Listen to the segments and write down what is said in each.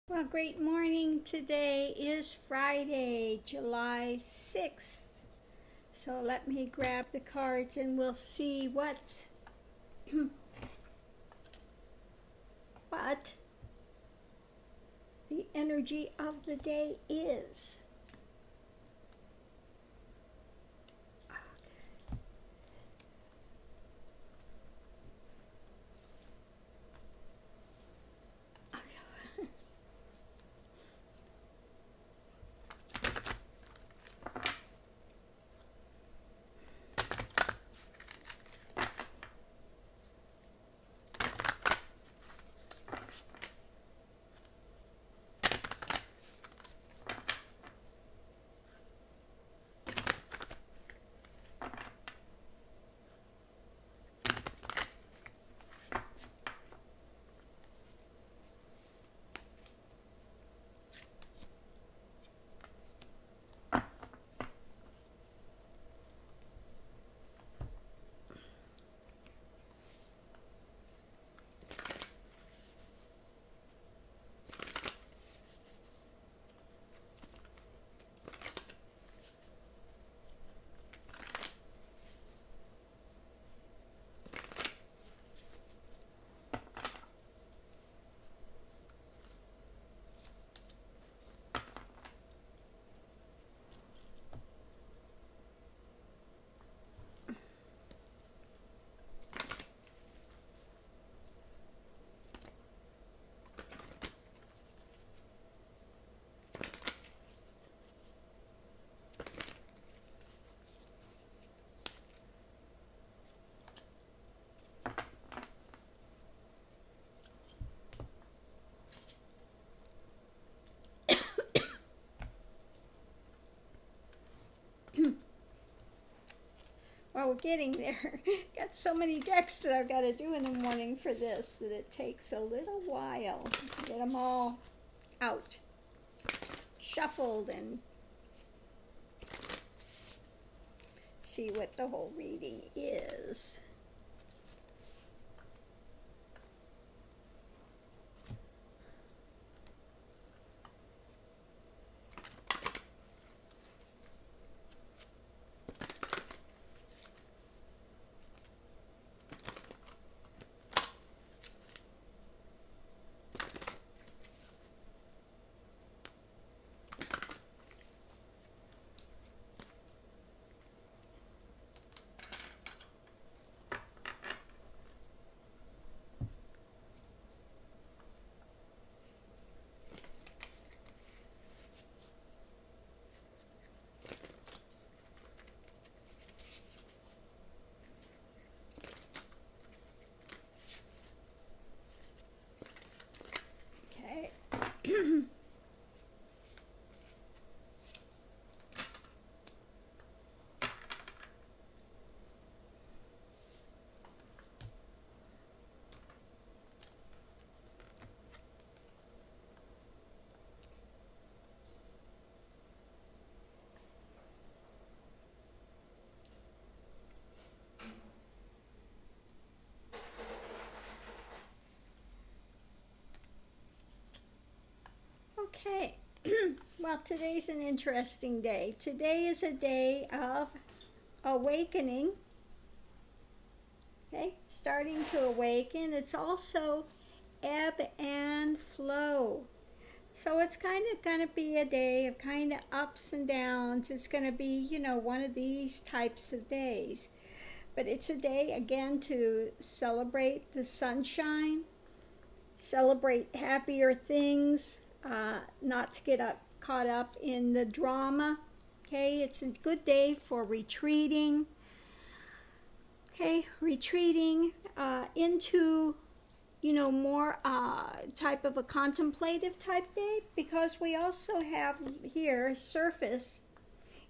Well, great morning. Today is Friday, July 6th. So let me grab the cards and we'll see what the energy of the day is. Well, we're getting there. Got so many decks that I've got to do in the morning for this that it takes a little while to get them all out, shuffled, and see what the whole reading is. Okay, well, today's an interesting day. Today is a day of awakening, okay, starting to awaken. It's also ebb and flow. So it's kind of going to be a day of kind of ups and downs. It's going to be, you know, one of these types of days. But it's a day, again, to celebrate the sunshine, celebrate happier things, not to get caught up in the drama. Okay, it's a good day for retreating. Okay, retreating into, you know, more type of a contemplative type day, because we also have here surface.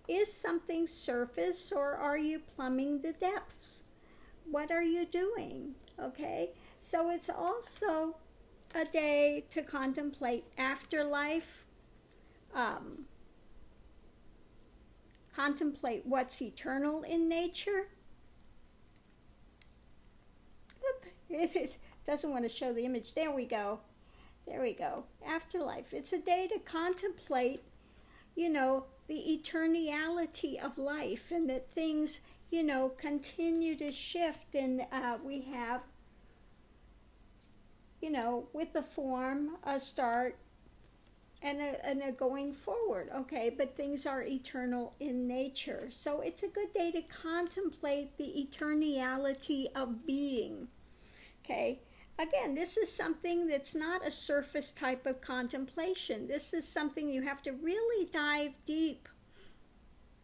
Is something surface, or are you plumbing the depths? What are you doing? Okay, so it's also a day to contemplate afterlife, contemplate what's eternal in nature. It doesn't want to show the image. There we go. There we go. Afterlife. It's a day to contemplate, the eternality of life, and that things, continue to shift, and we have, with the form, a start and a going forward, okay? But things are eternal in nature. So it's a good day to contemplate the eternality of being, okay? Again, this is something that's not a surface type of contemplation. This is something you have to really dive deep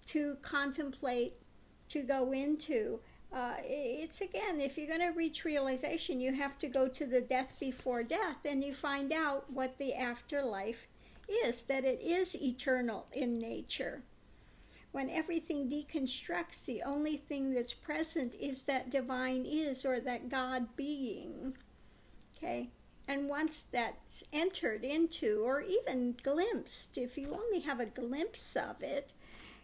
to contemplate, to go into. It's, again, if you're going to reach realization, you have to go to the death before death, and you find out what the afterlife is, that it is eternal in nature. When everything deconstructs, the only thing that's present is that divine is, or that God being. Okay, and once that's entered into, or even glimpsed, if you only have a glimpse of it,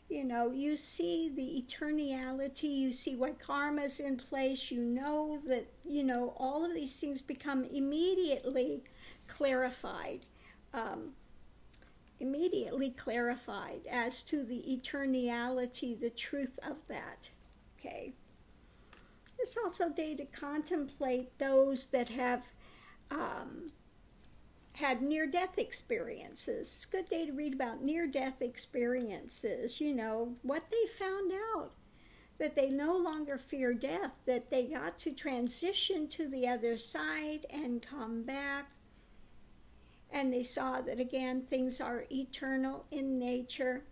you see the eternality, you see what karma's in place, that, all of these things become immediately clarified as to the eternality, the truth of that, okay? It's also a day to contemplate those that have had near-death experiences. It's a good day to read about near-death experiences, what they found out, that they no longer fear death, that they got to transition to the other side and come back, and they saw that, again, things are eternal in nature.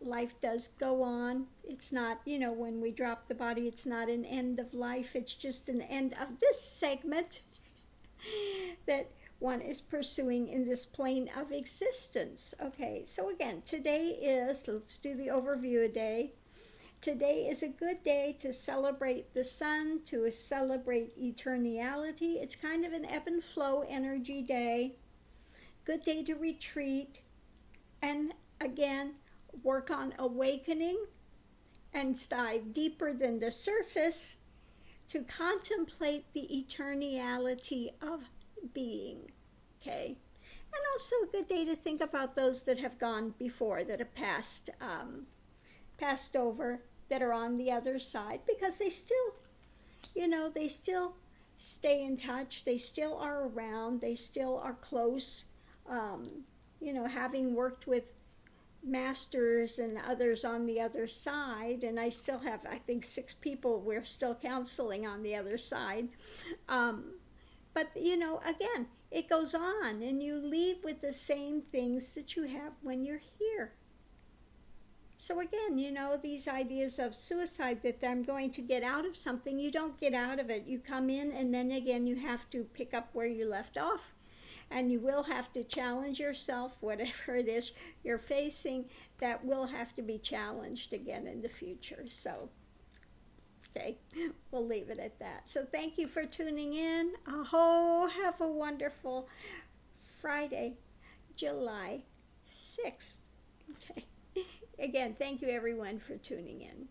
Life does go on. It's not, when we drop the body, it's not an end of life. It's just an end of this segment that one is pursuing in this plane of existence. Okay, so again, let's do the overview a day. Today is a good day to celebrate the sun, to celebrate eternality. It's kind of an ebb and flow energy day. Good day to retreat and, again, work on awakening and dive deeper than the surface to contemplate the eternality of being, okay? And also a good day to think about those that have gone before, that have passed over, that are on the other side, because they still, they still stay in touch, they still are around, they still are close, having worked with masters and others on the other side, and I still have, I think, 6 people we're still counseling on the other side. But, again, it goes on, and you leave with the same things that you have when you're here. So again, these ideas of suicide, that I'm going to get out of something, you don't get out of it. You come in, and then again, you have to pick up where you left off. And you will have to challenge yourself, whatever it is you're facing, that will have to be challenged again in the future. So, okay, we'll leave it at that. So thank you for tuning in. Have a wonderful Friday, July 6th. Okay. Again, thank you everyone for tuning in.